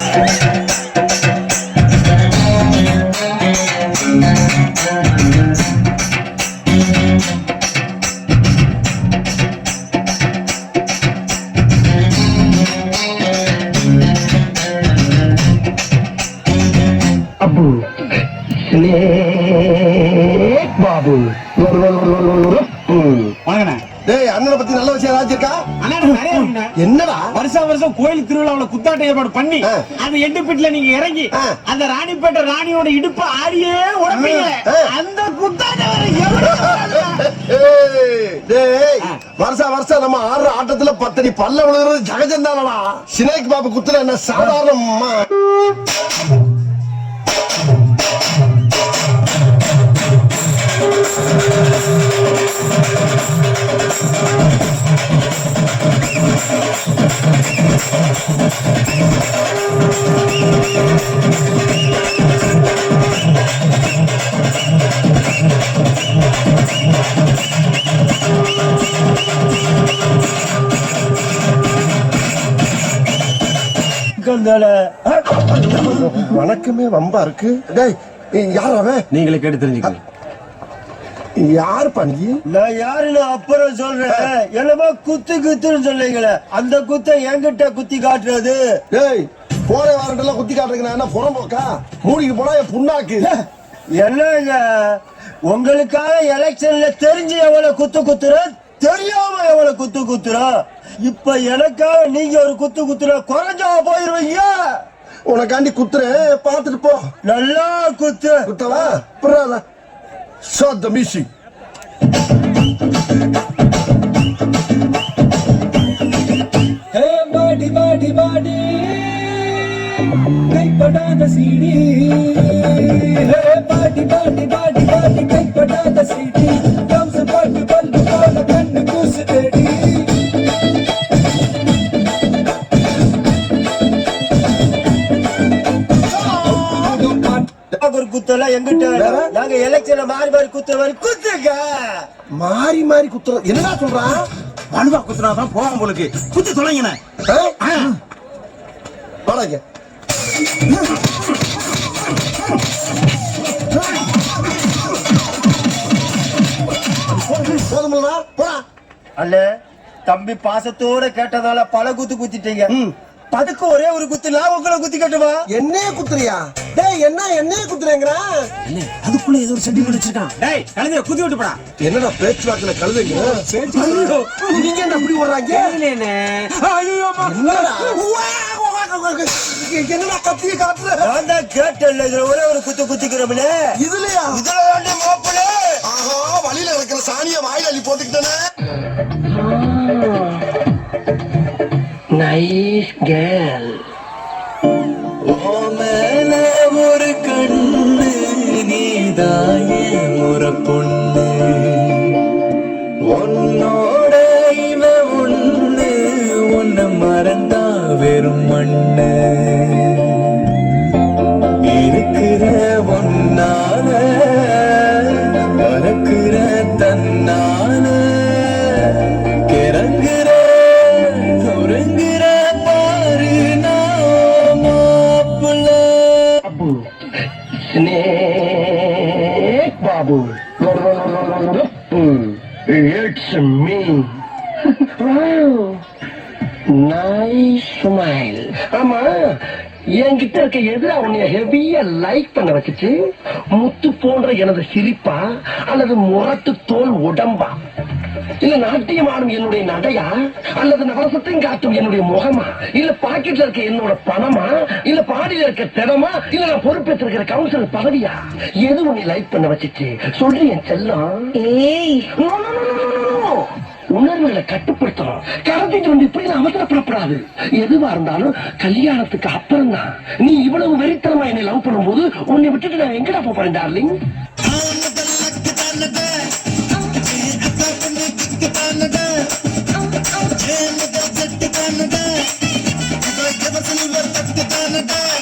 அப்பு பாபு டேய் அண்ணனை பத்தி நல்ல விஷயம் ஏதாச்சும் இருக்கா? என்னடா வருஷம் கோயில் திருவிழாவுல குத்தாட்ட ஏற்பாடு பண்ணி அந்த எட்டுப்பீட்டுல நீங்க இறங்கி அந்த ராணிப்பேட்டை ராணியோட இடுப்பு ஆடியே உடம்பீங்க அந்த குத்தாட்ட டேய் வருஷம் நம்ம ஆடுற ஆட்டத்துல 10 அடி பல்ல விழுகிறது ஜகஜம் தானடா. சினேக் பாபு குத்துல என்ன சாதாரணமா? வணக்கமே வம்பா இருக்கு. டேய் யார் அவன்? நீங்களே கேட்டு தெரிஞ்சுக்கங்க. யாரு பண்ணி? நான் யாருன்னு அப்புறம் சொல்றேன். என்னமோ குத்துன்னு சொல்லுங்களே, அந்த குத்த என்கிட்ட குத்தி காட்டுறது. டேய் போற வாரண்டெல்லாம் குத்தி காட்டுறதுக்கு நான் என்ன புறம்போக்கா? மூடிக்கு போனா என் புண்ணாக்கு. என்னங்க உங்களுக்காக எலெக்ஷன்ல தெரிஞ்சு எவ்வளவு குத்துற, தெரியாம எவ்வளவு குத்துற. இப்ப எனக்காக நீங்க ஒரு குத்துற குறைஞ்சா போயிருவீங்க. உனக்காண்டி குத்துறேன், பாத்துட்டு போ. நல்லா குத்தவா? புறாதா? Shut the music. Hey, body, கைப்படாத சீடி. Hey, body, கைப்படாத சீடி. கம்ச பாட்டு பல்பு போல கண்ணு கூசு தேடி. ஒரு குத்தெல்லாம் எங்கிட்ட நாங்க எலெக்ஷன்ல மாறி குத்துற மாதிரி குத்துங்க. மாறி குத்துற என்னடா சொல்றான்? வலுவா குத்துனாதான் போவான் உங்களுக்கு. குத்து தொலைங்கண்ணே. வாடகை போதுமில்லடா போடா. அல்ல தம்பி பாசத்தோட கேட்டதால பல குத்திட்டீங்க. அதுக்கு ஒரே ஒரு குத்து நான் உங்களை குத்தி கட்டுவா. என்னைய குத்துறியா? டேய் என்னைய குத்துறேங்கறா? அதுக்குள்ள ஏதோ ஒரு செடி பிடிச்சிருக்கான். டேய் கழுதைய குத்தி விட்டு போடா. என்னடா பேச்சுவாக்குல கழுதைங்க? நீங்க என்ன அப்படி ஓடுறாங்க? இல்லனே ஐயோ என்னடா கத்திய காட்டுற? நான் தான் கேட்டல இதுல ஒரே ஒரு குத்திக்கிறோம்னே. இதுலயா? இதுல வந்து மாப்பிளே. ஆஹா வழியில இருக்கிற சாணிய வாயில அள்ளி போட்டுக்கிட்டனே. Nice girl. மேல ஒரு கண்ணு நீதாயே முறை பொண்ணு. உன்னோட இவ ஒண்ணு, உன்னை மறந்தா வெறும் மண்ணு. இருக்கிற ஒன்னால மறக்கிற தன்னால கிறங்குற Babu it's me. Nice smile. ஆமா என்கிட்ட இருக்க எதிரா உன்னைய ஹெவியா லைக் பண்ண வச்சுச்சு. முத்து போன்ற எனது சிரிப்பா அல்லது முரட்டு தோல் உடம்பா, இல்ல நாட்டியம் ஆடும் என்னுடைய நடையா அல்லது நவரசத்தையும் காட்டும் என்னுடைய முகமா, இல்ல பாக்கெட்ல இருக்க என்னோட பணமா, இல்ல பாடியில இருக்க திறமா, இல்ல நான் பொறுப்பேற்றிருக்கிற கவுன்சிலர் பதவியா? எது உன்னை லைக் பண்ண வச்சுச்சு சொல்லி என் செல்லம். உணர்வுகளை கட்டுப்படுத்தணும். கடத்திட்டு வந்து இப்படி அவசரப்படக்கூடாது. எதுவா இருந்தாலும் கல்யாணத்துக்கு அப்புறம் தான். நீ இவ்வளவு வெறித்தனமா என்னை லவ் பண்ணும் போது உன்னை விட்டுட்டு நான் எங்கடா போறேன் டார்லிங்? Canada.